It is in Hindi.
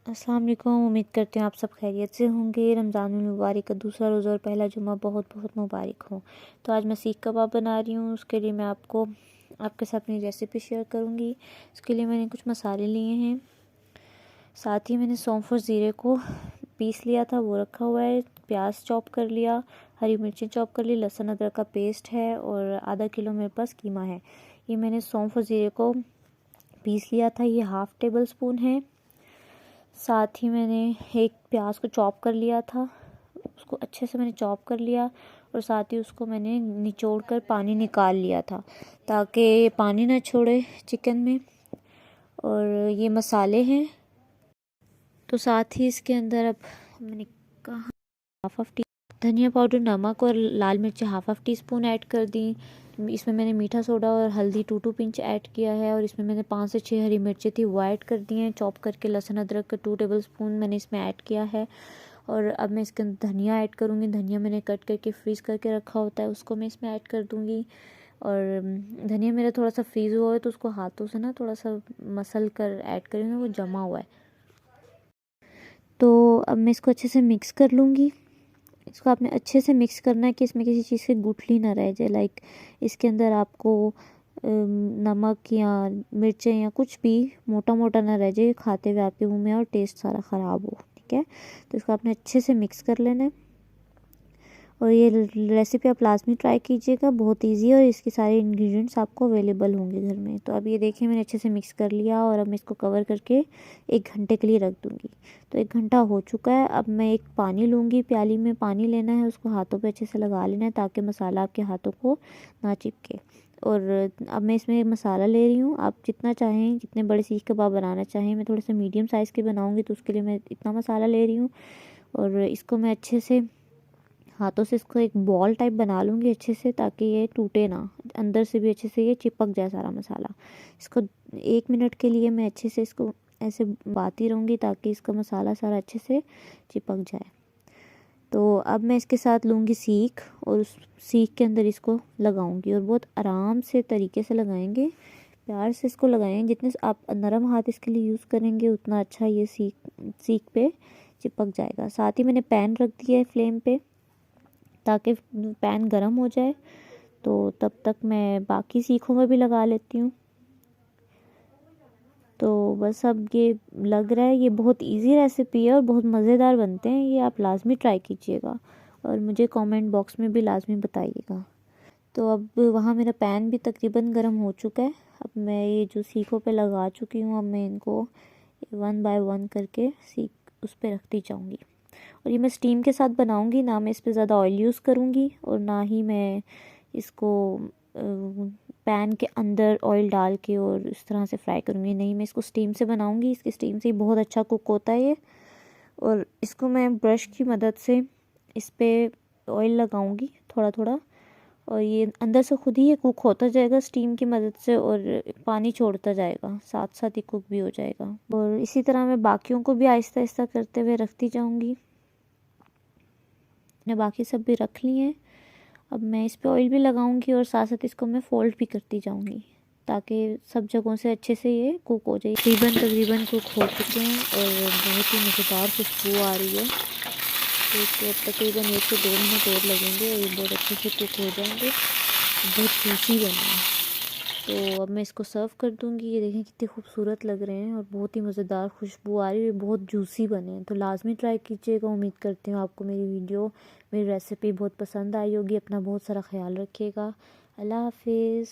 अस्सलाम वालेकुम। उम्मीद करते हैं आप सब खैरियत से होंगे। रमज़ानुल मुबारक का दूसरा रोज़ा और पहला जुम्मा बहुत बहुत मुबारक हो। तो आज मैं सीख कबाब बना रही हूँ। उसके लिए मैं आपके साथ अपनी रेसिपी शेयर करूँगी। उसके लिए मैंने कुछ मसाले लिए हैं, साथ ही मैंने सौंफ और ज़ीरे को पीस लिया था, वो रखा हुआ है। प्याज चॉप कर लिया, हरी मिर्ची चॉप कर ली, लहसुन अदरक का पेस्ट है और आधा किलो मेरे पास कीमा है। ये मैंने सौंफ और ज़ीरे को पीस लिया था, ये हाफ़ टेबल स्पून है। साथ ही मैंने एक प्याज को चॉप कर लिया था, उसको अच्छे से मैंने चॉप कर लिया और साथ ही उसको मैंने निचोड़ कर पानी निकाल लिया था ताकि पानी ना छोड़े चिकन में। और ये मसाले हैं, तो साथ ही इसके अंदर अब मैंने कहा हाफ टी धनिया पाउडर, नमक और लाल मिर्च हाफ टी स्पून ऐड कर दी। इसमें मैंने मीठा सोडा और हल्दी 2 पिंच ऐड किया है और इसमें मैंने 5 से 6 हरी मिर्चें थी वो ऐड कर दी हैं चॉप करके। लहसुन अदरक का 2 टेबल स्पून मैंने इसमें ऐड किया है। और अब मैं इसके अंदर धनिया ऐड करूँगी। धनिया मैंने कट करके फ्रीज़ करके रखा होता है, उसको मैं इसमें ऐड कर दूँगी। और धनिया मेरा थोड़ा सा फ्रीज़ हुआ है तो उसको हाथों से ना थोड़ा सा मसल कर ऐड करेंगे, वो जमा हुआ है। तो अब मैं इसको अच्छे से मिक्स कर लूँगी। इसको आपने अच्छे से मिक्स करना है कि इसमें किसी चीज़ से गुठली ना रह जाए। लाइक इसके अंदर आपको नमक या मिर्चें या कुछ भी मोटा मोटा ना रह जाए खाते हुए आपके मुंह में और टेस्ट सारा ख़राब हो। ठीक है, तो इसको आपने अच्छे से मिक्स कर लेना है। और ये रेसिपी आप लाजमी ट्राई कीजिएगा, बहुत इजी है और इसके सारे इंग्रेडिएंट्स आपको अवेलेबल होंगे घर में। तो अब ये देखिए मैंने अच्छे से मिक्स कर लिया और अब मैं इसको कवर करके 1 घंटे के लिए रख दूँगी। तो 1 घंटा हो चुका है। अब मैं एक पानी लूँगी, प्याली में पानी लेना है, उसको हाथों पे अच्छे से लगा लेना है ताकि मसाला आपके हाथों को ना चिपके। और अब मैं इसमें मसाला ले रही हूँ, आप जितना चाहें, जितने बड़े सीख कबाब बनाना चाहें। मैं थोड़े से मीडियम साइज़ के बनाऊँगी तो उसके लिए मैं इतना मसाला ले रही हूँ। और इसको मैं अच्छे से हाथों से इसको एक बॉल टाइप बना लूँगी अच्छे से ताकि ये टूटे ना, अंदर से भी अच्छे से ये चिपक जाए सारा मसाला। इसको 1 मिनट के लिए मैं अच्छे से इसको ऐसे बाती रहूँगी ताकि इसका मसाला सारा अच्छे से चिपक जाए। तो अब मैं इसके साथ लूँगी सीख और उस सीख के अंदर इसको लगाऊँगी और बहुत आराम से तरीके से लगाएंगे, प्यार से इसको लगाएंगे। जितने आप नरम हाथ इसके लिए यूज़ करेंगे उतना अच्छा ये सीख पे चिपक जाएगा। साथ ही मैंने पैन रख दिया है फ्लेम पे ताकि पैन गर्म हो जाए। तो तब तक मैं बाकी सीखों में भी लगा लेती हूँ। तो बस अब ये लग रहा है, ये बहुत इजी रेसिपी है और बहुत मज़ेदार बनते हैं। ये आप लाजमी ट्राई कीजिएगा और मुझे कमेंट बॉक्स में भी लाजमी बताइएगा। तो अब वहाँ मेरा पैन भी तकरीबन गर्म हो चुका है। अब मैं ये जो सीखों पे लगा चुकी हूँ, अब मैं इनको 1 बाय 1 करके सीख उस पर रखती जाऊँगी। और ये मैं स्टीम के साथ बनाऊँगी, ना मैं इस पर ज़्यादा ऑयल यूज़ करूँगी और ना ही मैं इसको पैन के अंदर ऑयल डाल के और इस तरह से फ्राई करूँगी। नहीं, मैं इसको स्टीम से बनाऊँगी। इसकी स्टीम से ही बहुत अच्छा कुक होता है ये। और इसको मैं ब्रश की मदद से इस पर ऑयल लगाऊँगी थोड़ा थोड़ा और ये अंदर से खुद ही ये कुक होता जाएगा स्टीम की मदद से और पानी छोड़ता जाएगा, साथ साथ ही कुक भी हो जाएगा। और इसी तरह मैं बाकियों को भी आहिस्ता आहिस्ता करते हुए रखती जाऊँगी। मैंने बाकी सब भी रख लिए हैं। अब मैं इस पे ऑयल भी लगाऊंगी और साथ साथ इसको मैं फोल्ड भी करती जाऊंगी ताकि सब जगहों से अच्छे से ये कुक हो जाए। तकरीबन कुक हो चुके हैं और बहुत ही मज़ेदार खुशबू आ रही है। तो इसको तकरीबन 1 से 2 मिनट और लगेंगे और ये बहुत अच्छे से कुक हो जाएंगे, बहुत जूसी बने हैं। तो अब मैं इसको सर्व कर दूंगी। ये देखें कितने खूबसूरत लग रहे हैं और बहुत ही मज़ेदार खुशबू आ रही है, बहुत जूसी बने हैं। तो लाजमी ट्राई कीजिएगा। उम्मीद करती हूँ आपको मेरी रेसिपी बहुत पसंद आई होगी। अपना बहुत सारा ख्याल रखिएगा। अल्लाह हाफिज़।